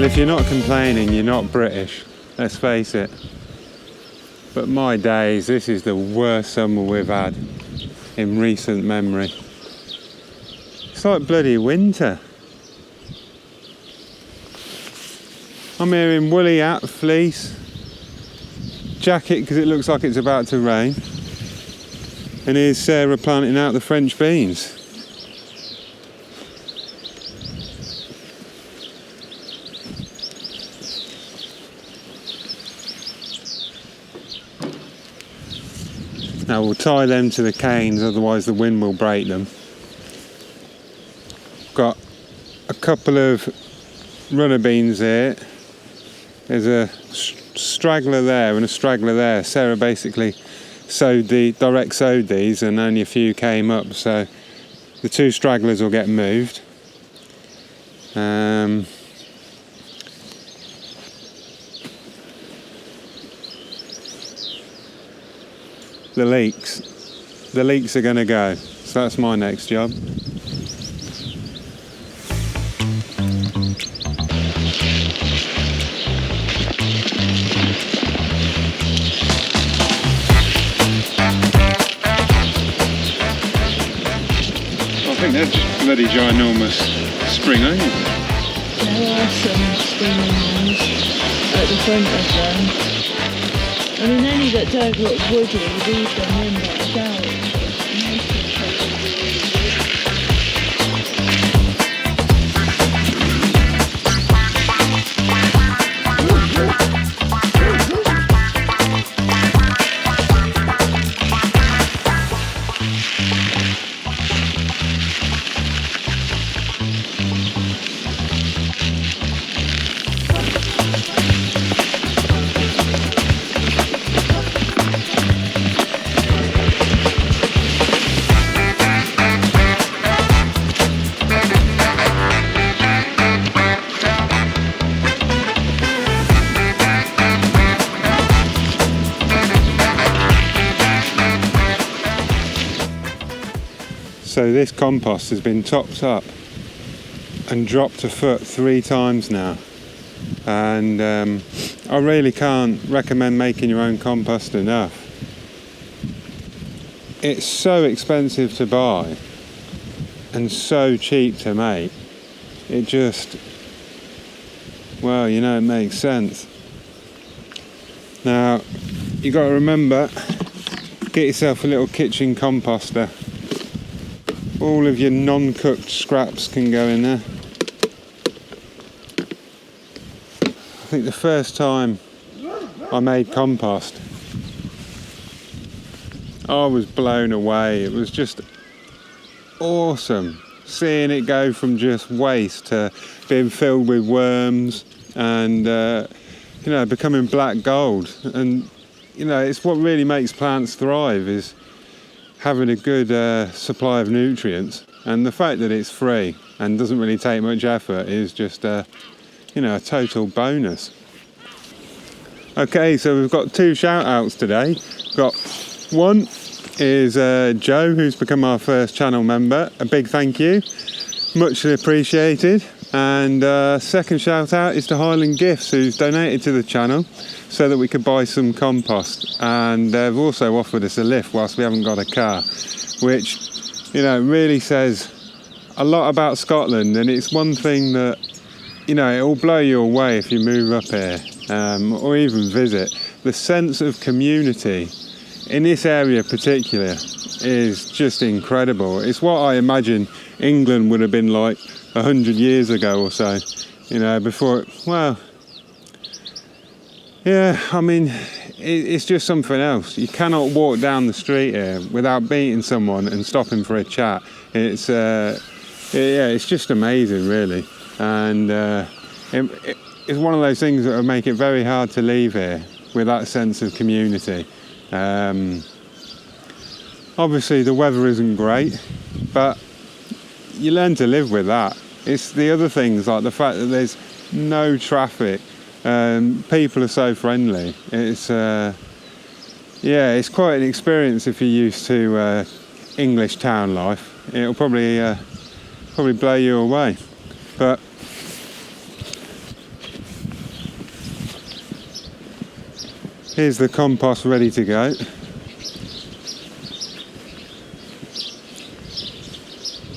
Well, if you're not complaining, you're not British, let's face it. But my days, this is the worst summer we've had in recent memory. It's like bloody winter. I'm here in woolly hat, fleece, jacket because it looks like it's about to rain. And here's Sarah planting out the French beans. Now we'll tie them to the canes, otherwise the wind will break them. Got a couple of runner beans here. There's a straggler there and a straggler there. Sarah basically direct sowed these and only a few came up, so the two stragglers will get moved. The leeks are going to go, so that's my next job. I think they're just bloody ginormous spring onions. There are some spring onions at the front of them. I mean, any that don't look woody, leave them in that down. So this compost has been topped up and dropped a foot 3 times now, and I really can't recommend making your own compost enough. It's so expensive to buy and so cheap to make. It just, well, you know, it makes sense. Now you got to remember, get yourself a little kitchen composter. All of your non-cooked scraps can go in there. I think the first time I made compost, I was blown away. It was just awesome seeing it go from just waste to being filled with worms and you know, becoming black gold. And you know, it's what really makes plants thrive, is having a good supply of nutrients, and the fact that it's free and doesn't really take much effort is just you know, a total bonus. Okay, so we've got 2 shout outs today. Got one is Joe, who's become our first channel member. A big thank you, muchly appreciated. And second shout out is to Highland Gifts, who's donated to the channel so that we could buy some compost, and they've also offered us a lift whilst we haven't got a car, which, you know, really says a lot about Scotland. And it's one thing that, you know, it will blow you away if you move up here or even visit. The sense of community in this area particular is just incredible. It's what I imagine England would have been like 100 years ago or so, you know, before, well, yeah, I mean, it's just something else. You cannot walk down the street here without meeting someone and stopping for a chat. It's yeah, it's just amazing, really. And it's one of those things that will make it very hard to leave here with that sense of community. Obviously the weather isn't great, but you learn to live with that. It's the other things, like the fact that there's no traffic, people are so friendly. It's yeah, it's quite an experience if you're used to English town life. It'll probably blow you away. But Here's the compost ready to go.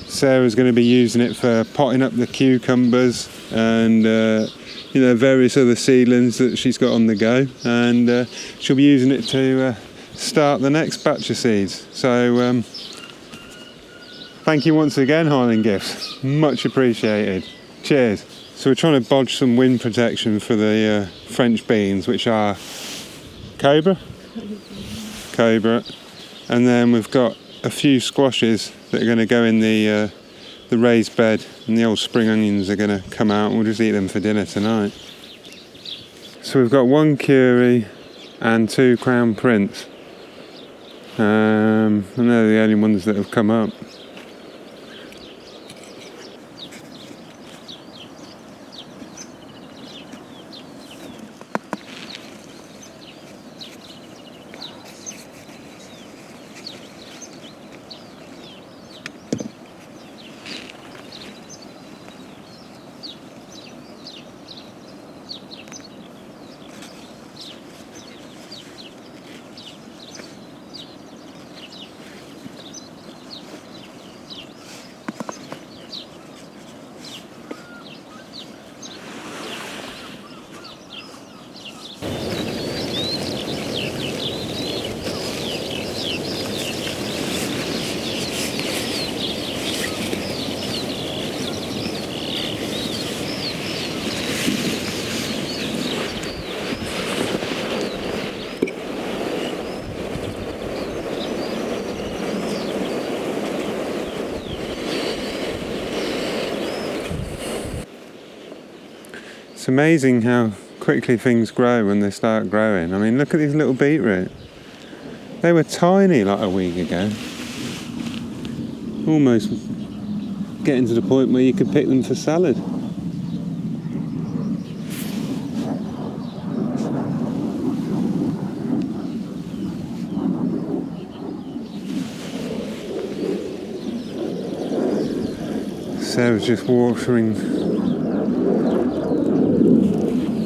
Sarah's going to be using it for potting up the cucumbers and various other seedlings that she's got on the go, and she'll be using it to start the next batch of seeds. So thank you once again, Highland Gifts, much appreciated. Cheers. So we're trying to bodge some wind protection for the French beans, which are Cobra, and then we've got a few squashes that are going to go in the raised bed, and the old spring onions are going to come out, and we'll just eat them for dinner tonight. So we've got 1 curry and 2 crown prince, and they're the only ones that have come up. It's amazing how quickly things grow when they start growing. I mean, look at these little beetroot. They were tiny like a week ago. Almost getting to the point where you could pick them for salad. Sarah's just watering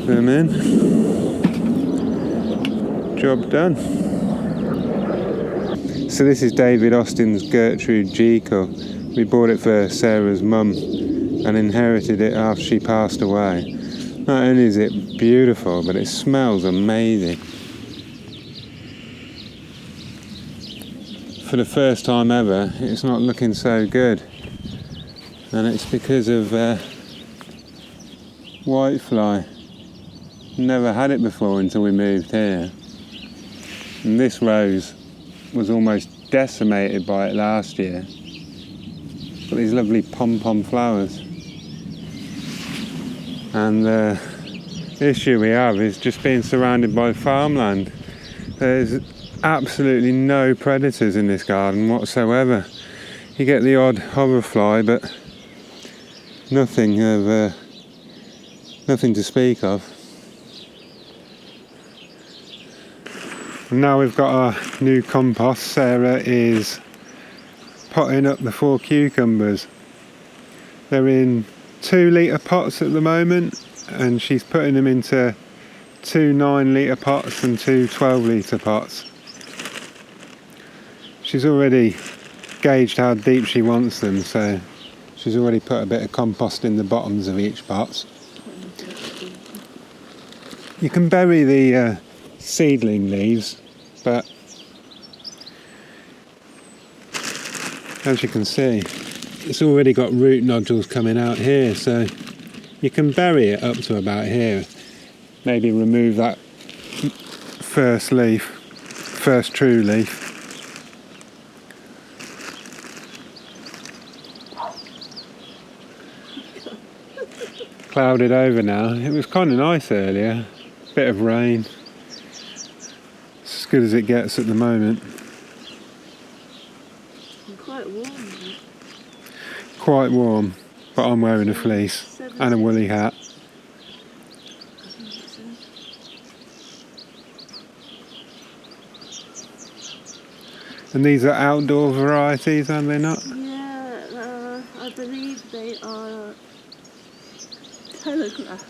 them in. Job done. So this is David Austin's Gertrude Jekyll. We bought it for Sarah's mum and inherited it after she passed away. Not only is it beautiful, but it smells amazing. For the first time ever, it's not looking so good. And it's because of whitefly. Never had it before until we moved here. And this rose was almost decimated by it last year. Got these lovely pom-pom flowers. And the issue we have is just being surrounded by farmland. There's absolutely no predators in this garden whatsoever. You get the odd hoverfly, but nothing to speak of. And now we've got our new compost. Sarah is potting up the 4 cucumbers. They're in 2-litre pots at the moment, and she's putting them into 2 9-litre pots and 2 12-litre pots. She's already gauged how deep she wants them, so she's already put a bit of compost in the bottoms of each pot. You can bury the seedling leaves, but as you can see, it's already got root nodules coming out here, so you can bury it up to about here. Maybe remove that first true leaf. Clouded over now. It was kind of nice earlier. Bit of rain. It's as good as it gets at the moment. Quite warm, isn't it? Quite warm, but I'm wearing a fleece and a woolly hat. And these are outdoor varieties, are they not? Yeah, I believe they are telegraph.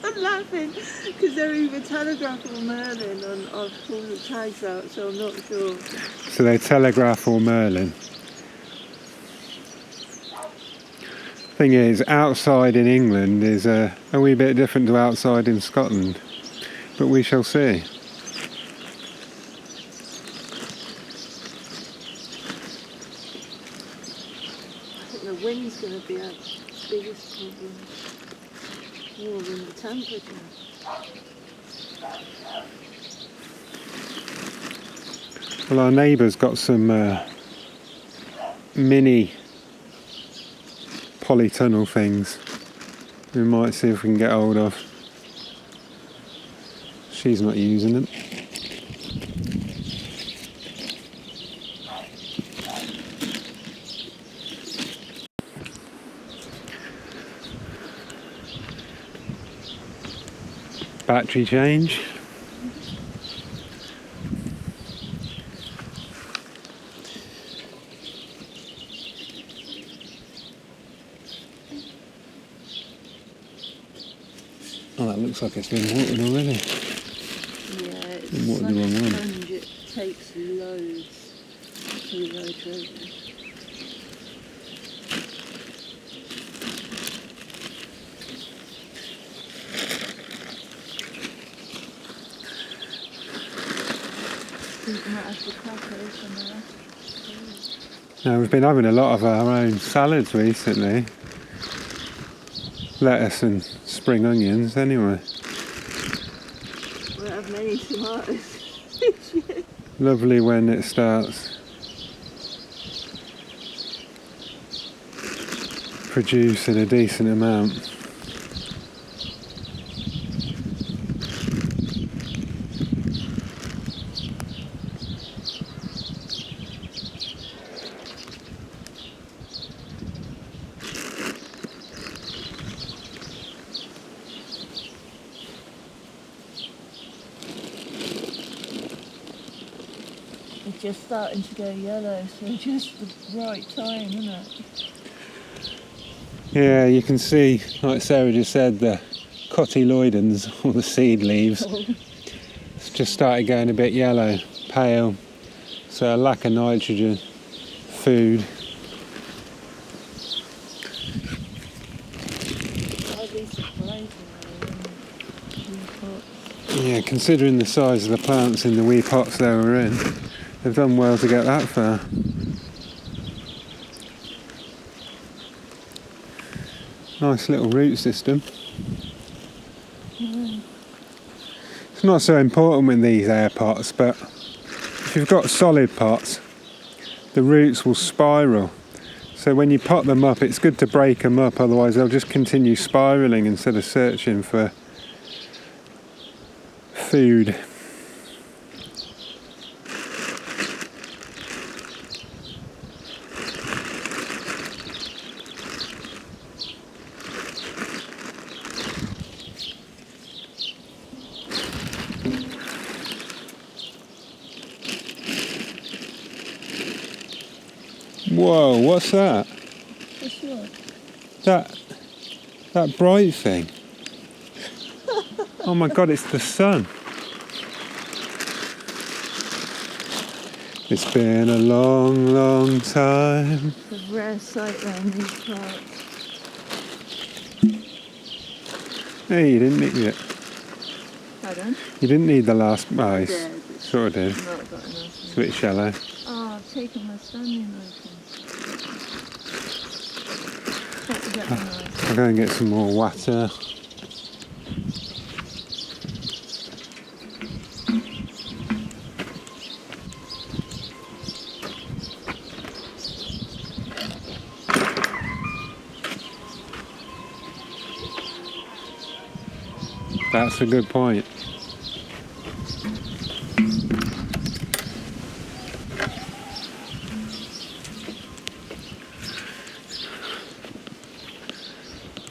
I'm laughing because they're either Telegraph or Merlin, and I've pulled the tags out, so I'm not sure. So they're Telegraph or Merlin. Thing is, outside in England is a wee bit different to outside in Scotland, but we shall see. I think the wind's going to be our biggest problem, more than the temperature. Well, our neighbour's got some mini polytunnel things we might see if we can get hold of. She's not using them. Battery change. Oh, that looks like it's been watered already. Yeah, it's Watered like the a wrong one. sponge, it takes loads to rehydrate. I think we might have to crack it open there. Now, we've been having a lot of our own salads recently. Lettuce and spring onions anyway. We don't have many tomatoes. Lovely when it starts producing a decent amount. It's just starting to go yellow, so just the right time, isn't it? Yeah, you can see, like Sarah just said, the cotyloidons, or the seed leaves, it's just started going a bit yellow, pale, so a lack of nitrogen, food. Hardly surprising, Yeah, considering the size of the plants in the wee pots they were in, they've done well to get that far. Nice little root system. It's not so important with these air pots, but if you've got solid pots, the roots will spiral. So when you pot them up, it's good to break them up, otherwise they'll just continue spiraling instead of searching for food. Whoa, what's that? What's what? That bright thing. Oh my god, it's the sun. It's been a long, long time. It's a rare sight around these parts. Hey, you didn't need it. Pardon? You didn't need the last... Oh, I you did. sort of did. I've not got enough. It's a bit shallow. Oh, I've taken my standing open. Have to get my knife. I'll go and get some more water. That's a good point.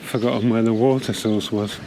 Forgotten where the water source was.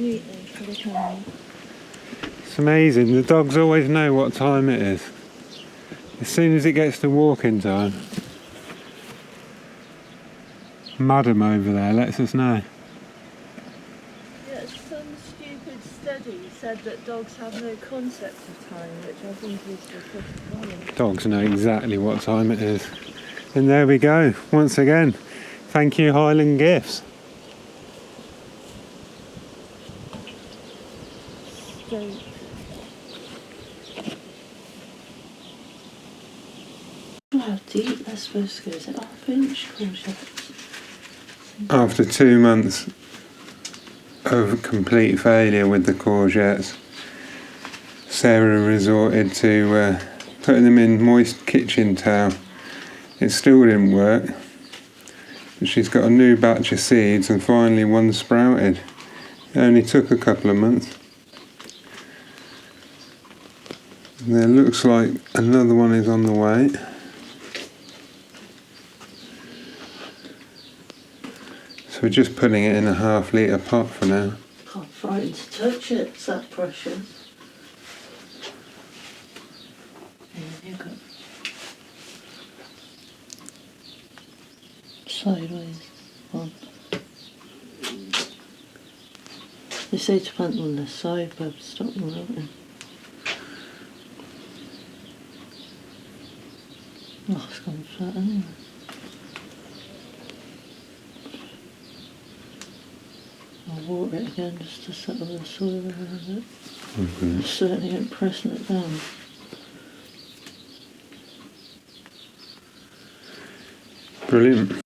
neatly for the camera. It's amazing. The dogs always know what time it is. As soon as it gets to walking time. Madam over there lets us know. Yes, some stupid study said that dogs have no concept of time, which I think is just wrong. Dogs know exactly what time it is. And there we go. Once again, thank you Highland Gifts. So, how deep they're supposed to go? Is it half-inch courgettes? After 2 months of complete failure with the courgettes, Sarah resorted to putting them in moist kitchen towel. It still didn't work, but she's got a new batch of seeds and finally one sprouted. It only took a couple of months. And there looks like another one is on the way. So we're just putting it in a ½ litre pot for now. I'm frightened to touch it, it's that precious. There you go. Sideways. On. They say to plant them on this side, but stop them moving. Oh, it's gone flat anyway. I'll water it again just to settle the soil around it. Okay. Certainly ain't pressing it down. Brilliant.